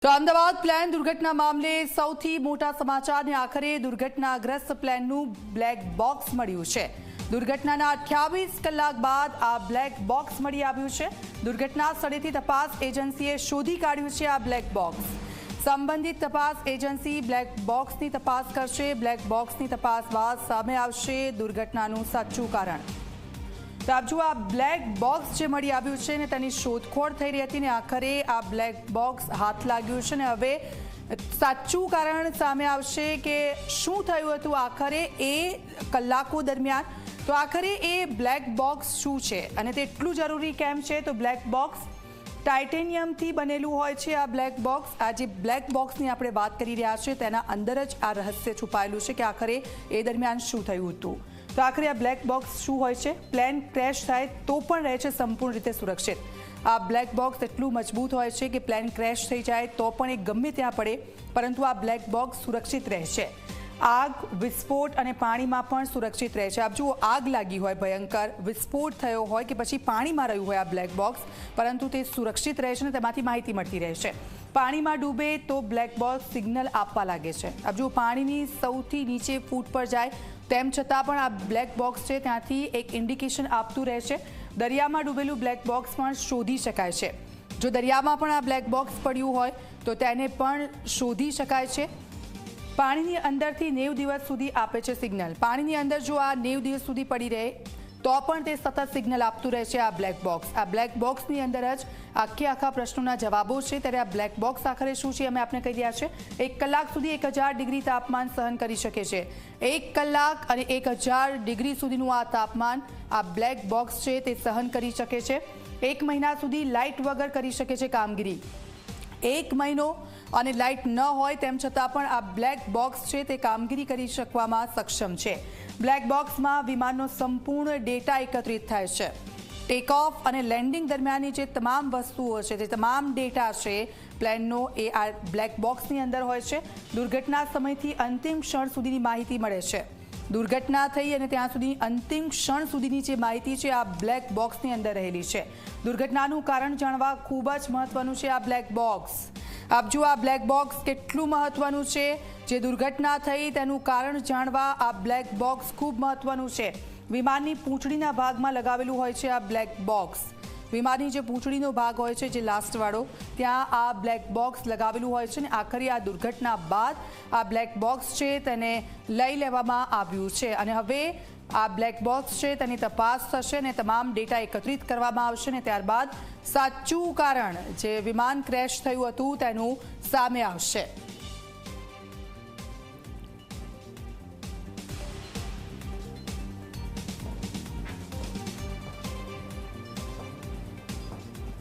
તો અમદાવાદ પ્લેન દુર્ઘટના મામલે સૌથી મોટા સમાચારને આખરે દુર્ઘટનાગ્રસ્ત પ્લેનનું બ્લેક બોક્સ મળ્યું છે। દુર્ઘટનાના 28 કલાક બાદ આ બ્લેક બોક્સ મળી આવ્યું છે। દુર્ઘટના સ્થળેથી તપાસ એજન્સીએ શોધી કાઢ્યું છે આ બ્લેક બોક્સ। સંબંધિત તપાસ એજન્સી બ્લેક બોક્સની તપાસ કરશે। બ્લેક બોક્સની તપાસ બાદ સામે આવશે દુર્ઘટનાનું સાચું કારણ। તો આપ જુઓ, આ બ્લેક બોક્સ જે મળી આવ્યું છે ને તેની શોધખોળ થઈ રહી હતી ને આખરે આ બ્લેક બોક્સ હાથ લાગ્યું છે ને હવે સાચું કારણ સામે આવશે કે શું થયું હતું આખરે એ કલાકો દરમિયાન। તો આખરે એ બ્લેક બોક્સ શું છે અને તે એટલું જરૂરી કેમ છે? તો બ્લેક બોક્સ ટાઇટેનિયમથી બનેલું હોય છે। આ બ્લેક બોક્સ, આ જે બ્લેક બોક્સની આપણે વાત કરી રહ્યા છીએ તેના અંદર જ આ રહસ્ય છુપાયેલું છે કે આખરે એ દરમિયાન શું થયું હતું। તો આખરે આ બ્લેક બોક્સ શું હોય છે? પ્લેન ક્રેશ થાય તો પણ રહે છે સંપૂર્ણ રીતે સુરક્ષિત। આ બ્લેક બોક્સ એટલું મજબૂત હોય છે કે પ્લેન ક્રેશ થઈ જાય તો પણ એ ગમે ત્યાં પડે પરંતુ આ બ્લેક બોક્સ સુરક્ષિત રહે છે। આગ, વિસ્ફોટ અને પાણીમાં પણ સુરક્ષિત રહે છે। આપ જુઓ, આગ લાગી હોય ભયંકર, વિસ્ફોટ થયો હોય કે પછી પાણીમાં રહ્યું હોય આ બ્લેક બોક્સ, પરંતુ તે સુરક્ષિત રહે છે અને તેમાંથી માહિતી મળતી રહે છે। પાણીમાં ડૂબે તો બ્લેક બોક્સ સિગ્નલ આપવા લાગે છે। આપ જુઓ, પાણીની સૌથી નીચે ફૂટ પર જાય તેમ છતાં પણ આ બ્લેક બોક્સ છે ત્યાંથી એક ઇન્ડિકેશન આપતું રહે છે। દરિયામાં ડૂબેલું બ્લેક બોક્સ પણ શોધી શકાય છે। જો દરિયામાં પણ આ બ્લેક બોક્સ પડ્યું હોય તો તેને પણ શોધી શકાય છે। પાણીની અંદરથી 90 દિવસ સુધી આપે છે સિગ્નલ। પાણીની અંદર જો આ 90 દિવસ સુધી પડી રહે તો પણ તે સતત સિગ્નલ આપતું રહે છે આ બ્લેક બોક્સ। આ બ્લેક બોક્સની અંદર જ આખા પ્રશ્નોના જવાબો છે। ત્યારે આ બ્લેક બોક્સ આખરે શું છે અમે આપને કહી રહ્યા છે। 1 કલાક સુધી 1000 ડિગ્રી તાપમાન સહન કરી શકે છે। 1 કલાક અને 1000 ડિગ્રી સુધીનું આ તાપમાન આ બ્લેક બોક્સ છે તે સહન કરી શકે છે। 1 મહિના સુધી લાઇટ વગર કરી શકે છે કામગીરી। 1 મહિનો અને લાઇટ ન હોય તેમ છતાં પણ આ બ્લેક બોક્સ છે તે કામગીરી કરી શકવામાં સક્ષમ છે। બ્લેક બોક્સમાં વિમાનનો સંપૂર્ણ ડેટા એકત્રિત થાય છે। ટેક ઓફ અને લેન્ડિંગ દરમિયાનની જે તમામ વસ્તુઓ છે, જે તમામ ડેટા છે પ્લેનનો, એ આ બ્લેક બોક્સની અંદર હોય છે। દુર્ઘટના સમયથી અંતિમ ક્ષણ સુધીની માહિતી મળે છે। દુર્ઘટના થઈ અને ત્યાં સુધી અંતિમ ક્ષણ સુધીની જે માહિતી છે આ બ્લેક બોક્સની અંદર રહેલી છે। દુર્ઘટનાનું કારણ જાણવા ખૂબ જ મહત્વનું છે આ બ્લેક બોક્સ। આપ જુઓ, આ બ્લેક બોક્સ કેટલું મહત્વનું છે। જે દુર્ઘટના થઈ તેનું કારણ જાણવા આ બ્લેક બોક્સ ખૂબ મહત્વનું છે। વિમાનની પૂંછડીના ભાગમાં લગાવેલું હોય છે આ બ્લેક બોક્સ। વિમાનની જે પૂંછડીનો ભાગ હોય છે, જે લાસ્ટવાળો, ત્યાં આ બ્લેક બોક્સ લગાવેલું હોય છે ને આખરે આ દુર્ઘટના બાદ આ બ્લેક બોક્સ છે તેને લઈ લેવામાં આવ્યું છે અને હવે આ બ્લેક બોક્સ છે તેની તપાસ થશે અને તમામ ડેટા એકત્રિત કરવામાં આવશે ને ત્યારબાદ સાચું કારણ જે વિમાન ક્રેશ થયું હતું તેનું સામે આવશે।